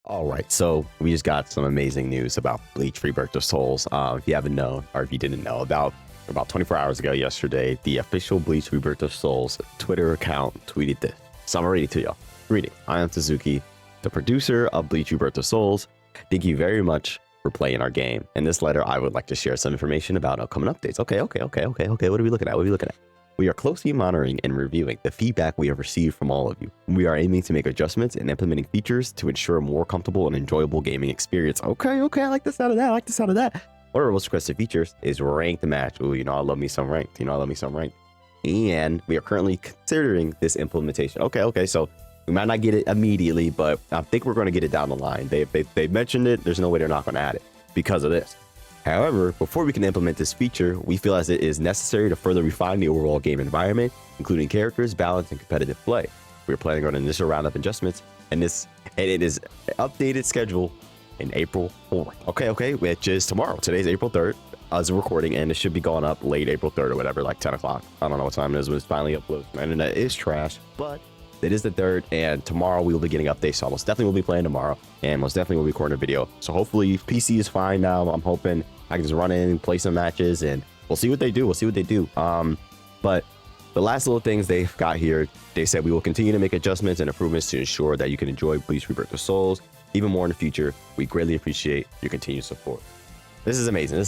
All right, so we just got some amazing news about Bleach Rebirth of Souls. If you haven't known, or if you didn't know, about 24 hours ago yesterday, the official Bleach Rebirth of Souls Twitter account tweeted this. So I'm gonna read it to y'all. Read it. I am Suzuki, the producer of Bleach Rebirth of Souls. Thank you very much for playing our game. In this letter, I would like to share some information about upcoming updates. Okay. What are we looking at? We are closely monitoring and reviewing the feedback we have received from all of you. We are aiming to make adjustments and implementing features to ensure a more comfortable and enjoyable gaming experience. Okay, I like the sound of that. One of our most requested features is ranked match. Ooh, I love me some ranked. And we are currently considering this implementation. Okay, so we might not get it immediately, but I think we're going to get it down the line. They mentioned it. There's no way they're not going to add it because of this. However, before we can implement this feature, we feel as it is necessary to further refine the overall game environment, including characters, balance, and competitive play. We're planning on an initial round of adjustments, and it is updated schedule in April 4th. Okay, which is tomorrow. Today's April 3rd as a recording, and it should be going up late April 3rd or whatever, like 10 o'clock. I don't know what time it is when it's finally uploaded. My internet is trash, but it is the 3rd, and tomorrow we will be getting updates. So I most definitely will be playing tomorrow, and most definitely will be recording a video. So hopefully PC is fine now. I'm hoping I can just run in and play some matches, and we'll see what they do. But the last little things they've got here, they said we will continue to make adjustments and improvements to ensure that you can enjoy Bleach Rebirth of Souls even more in the future. We greatly appreciate your continued support. This is amazing.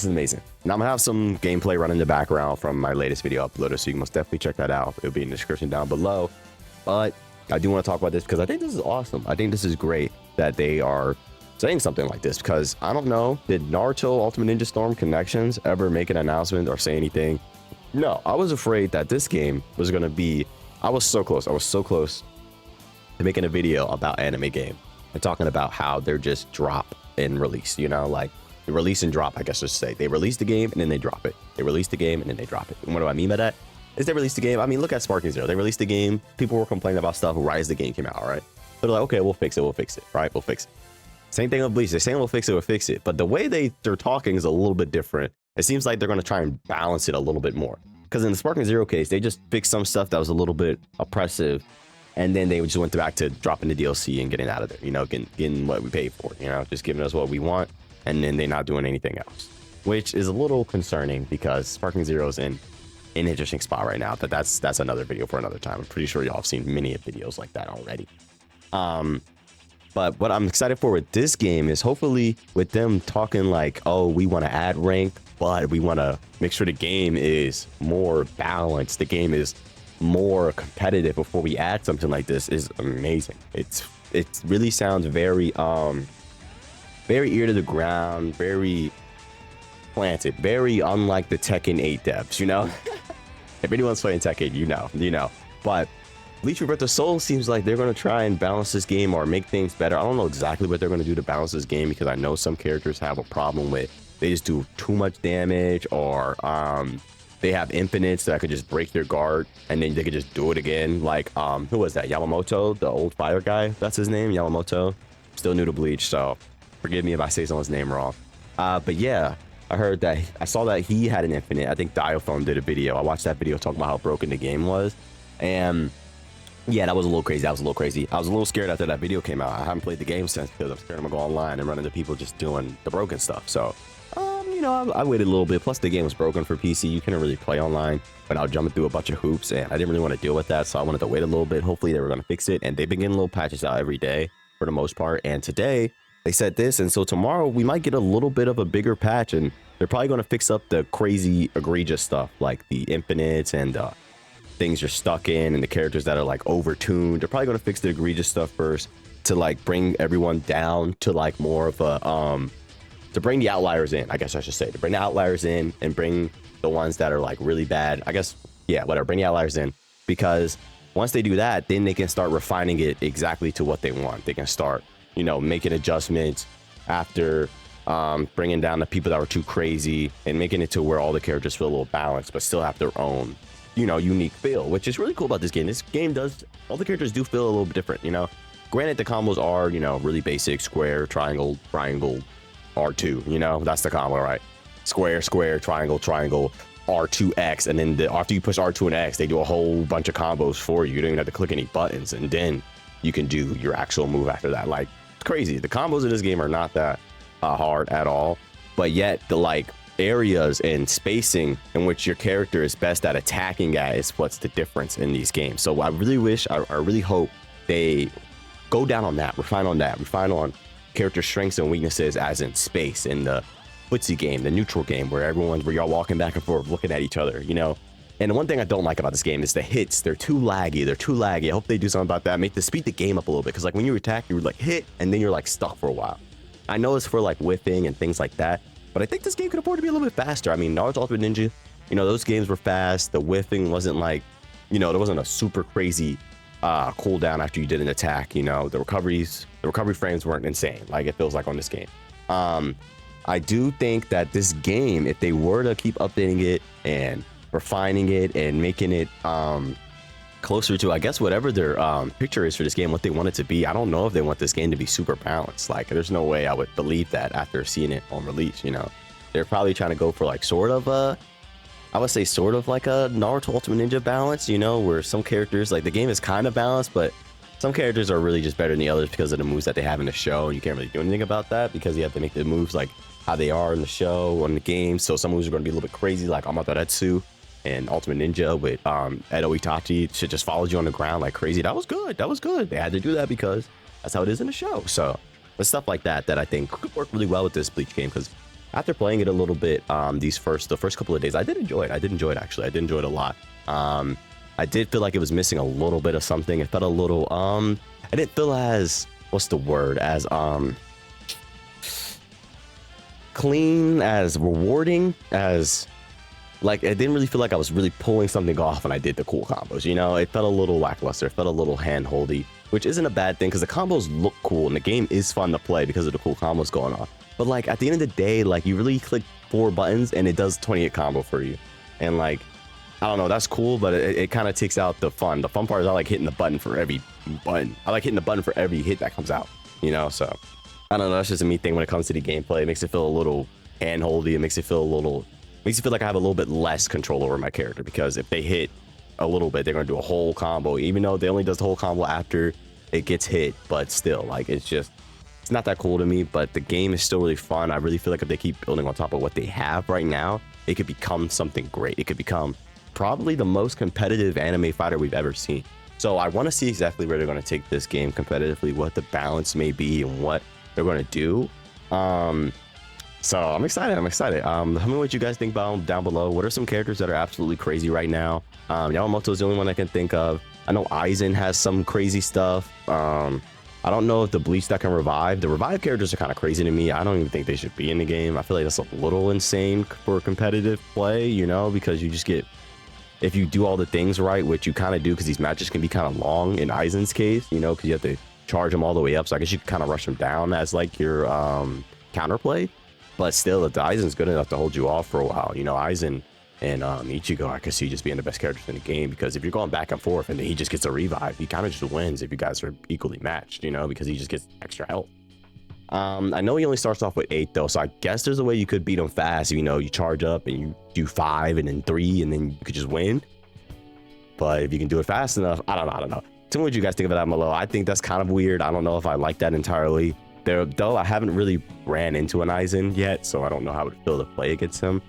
Now I'm gonna have some gameplay running in the background from my latest video uploaded, so you can most definitely check that out. It'll be in the description down below. But I do want to talk about this because I think this is awesome. I think this is great that they are saying something like this, because I don't know, did Naruto Ultimate Ninja Storm Connections ever make an announcement or say anything? No, I was afraid that this game was going to be, I was so close to making a video about anime game and talking about how they're just drop and release, like release and drop, I guess I should say. They release the game and then they drop it. They release the game and then they drop it. And what do I mean by that? Is they released the game. I mean, look at Sparking Zero. They released the game. People were complaining about stuff right as the game came out, right? They're like, okay, we'll fix it, right? We'll fix it. Same thing with Bleach. They're saying we'll fix it. But the way they're talking is a little bit different. It seems like they're going to try and balance it a little bit more. Because in the Sparking Zero case, they just fixed some stuff that was a little bit oppressive. And then they just went back to dropping the DLC and getting out of there, getting what we paid for, just giving us what we want. And then they're not doing anything else, which is a little concerning because Sparking Zero is in an interesting spot right now. But that's another video for another time. I'm pretty sure y'all have seen many videos like that already. But what I'm excited for with this game is hopefully with them talking like, oh, we want to add rank, but we want to make sure the game is more balanced. The game is more competitive before we add something like this is amazing. It really sounds very ear to the ground, very planted, very unlike the Tekken 8 devs, If anyone's playing Tekken, you know. But Bleach Rebirth of Souls seems like they're going to try and balance this game or make things better. I don't know exactly what they're going to do to balance this game, because I know some characters have a problem with they just do too much damage, or they have infinites that could just break their guard and then they could just do it again. Like, who was that? Yamamoto, the old fire guy. That's his name, Yamamoto. Still new to Bleach, so forgive me if I say someone's name wrong. But yeah, I saw that he had an infinite. I think Diophone did a video. I watched that video talking about how broken the game was. And yeah, that was a little crazy. I was a little scared after that video came out. I haven't played the game since because I'm scared I'm gonna go online and run into people just doing the broken stuff. So, I waited a little bit. Plus, the game was broken for PC. You couldn't really play online without jumping through a bunch of hoops, and I didn't really want to deal with that. So I wanted to wait a little bit. Hopefully, they were gonna fix it, and they've been getting little patches out every day for the most part. And today they said this, and so tomorrow we might get a little bit of a bigger patch, and they're probably gonna fix up the crazy egregious stuff like the infinites and things you're stuck in and the characters that are like overtuned. They're probably going to fix the egregious stuff first to like bring everyone down to like more of a to bring the outliers in, I guess I should say, to bring the outliers in and bring the ones that are like really bad, I guess. Yeah, whatever, bring the outliers in, because once they do that, then they can start refining it exactly to what they want. They can start making adjustments after bringing down the people that were too crazy and making it to where all the characters feel a little balanced but still have their own unique feel, which is really cool about this game. This game does, all the characters do feel a little bit different, Granted, the combos are, really basic: square, triangle, triangle, R2, that's the combo, right? Square, square, triangle, triangle, R2X, and then after you push R2 and X, they do a whole bunch of combos for you. You don't even have to click any buttons, and then you can do your actual move after that. Like, It's crazy. The combos in this game are not that hard at all, but yet the like areas and spacing in which your character is best at attacking at is what's the difference in these games. So I really wish, I really hope they go down on that, refine on character strengths and weaknesses, as in space in the footsie game, the neutral game, where y'all walking back and forth looking at each other, you know. And the one thing I don't like about this game is the hits. They're too laggy. I hope they do something about that, make the speed the game up a little bit, because like when you attack, you like hit and then you're like stuck for a while. I know it's for like whiffing and things like that, but I think this game could afford to be a little bit faster. I mean, Naruto Ultimate Ninja, you know, those games were fast. The whiffing wasn't like, you know, there wasn't a super crazy cooldown after you did an attack. You know, the recovery frames weren't insane like it feels like on this game. I do think that this game, if they were to keep updating it and refining it and making it closer to, I guess, whatever their picture is for this game, what they want it to be. I don't know if they want this game to be super balanced. Like, there's no way I would believe that after seeing it on release. You know, they're probably trying to go for like sort of I would say sort of like a Naruto Ultimate Ninja balance, you know, where some characters, like the game is kind of balanced, but some characters are really just better than the others because of the moves that they have in the show. And you can't really do anything about that because you have to make the moves like how they are in the show or in the game. So some moves are going to be a little bit crazy, like Amataretsu and Ultimate Ninja with Edo Itachi. Shit just follows you on the ground like crazy. That was good. They had to do that because that's how it is in the show. So there's stuff like that that I think could work really well with this Bleach game, because after playing it a little bit the first couple of days, I did enjoy it. Actually. I did enjoy it a lot. I did feel like it was missing a little bit of something. It felt a little I didn't feel as, what's the word, as clean, as rewarding, as like, it didn't really feel like I was really pulling something off when I did the cool combos. You know, it felt a little lackluster. It felt a little hand-holdy, which isn't a bad thing because the combos look cool and the game is fun to play because of the cool combos going on. But like at the end of the day, like you really click 4 buttons and it does 28 combo for you. And like, I don't know, that's cool, but it kind of takes out the fun. The fun part is I like hitting the button for every button. I like hitting the button for every hit that comes out, you know? So I don't know, that's just a me thing when it comes to the gameplay. It makes it feel a little hand-holdy. It makes it feel like I have a little bit less control over my character, because if they hit a little bit, they're going to do a whole combo, even though they only does the whole combo after it gets hit. But still, like, it's not that cool to me. But the game is still really fun. I really feel like if they keep building on top of what they have right now, it could become something great. It could become probably the most competitive anime fighter we've ever seen. So I want to see exactly where they're going to take this game competitively, what the balance may be, and what they're going to do. So I'm excited. Tell me what you guys think about down below. What are some characters that are absolutely crazy right now? Yamamoto is the only one I can think of. I know Aizen has some crazy stuff. I don't know if the Bleach that can revive. The revive characters are kind of crazy to me. I don't even think they should be in the game. I feel like that's a little insane for competitive play, you know, because you just get, if you do all the things right, which you kind of do, because these matches can be kind of long in Aizen's case, you know, because you have to charge them all the way up. So I guess you can kind of rush them down as like your counterplay. But still, if the Aizen's good enough to hold you off for a while, you know, Aizen and Ichigo, I could see just being the best characters in the game, because if you're going back and forth and then he just gets a revive, he kind of just wins if you guys are equally matched, you know, because he just gets extra health. I know he only starts off with 8 though, so I guess there's a way you could beat him fast. You know, you charge up and you do 5 and then 3 and then you could just win. But if you can do it fast enough, I don't know. Tell me what you guys think about that below. I think that's kind of weird. I don't know if I like that entirely. Though I haven't really ran into an Aizen yet, so I don't know how it would feel to play against him.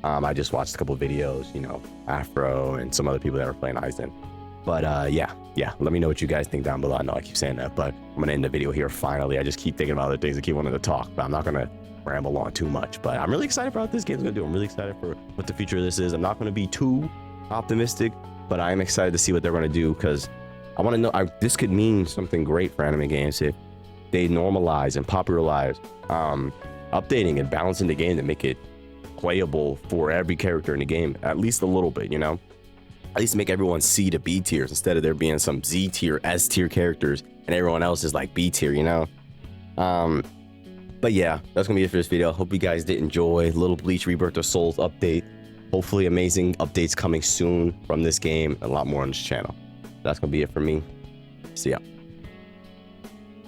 I just watched a couple videos, you know, Afro and some other people that were playing Aizen. But yeah, let me know what you guys think down below. I know I keep saying that, but I'm gonna end the video here finally. I just keep thinking about other things. I keep wanting to talk, but I'm not gonna ramble on too much. But I'm really excited for what this game's gonna do. I'm really excited for what the future of this is. I'm not gonna be too optimistic, but I am excited to see what they're gonna do, because I want to know, this could mean something great for anime games if they normalize and popularize updating and balancing the game to make it playable for every character in the game, at least a little bit, you know, at least make everyone C to B tiers instead of there being some Z tier, S tier characters and everyone else is like B tier, you know. But yeah, that's gonna be it for this video. Hope you guys did enjoy little Bleach Rebirth of Souls update. Hopefully amazing updates coming soon from this game, a lot more on this channel. That's gonna be it for me. See ya.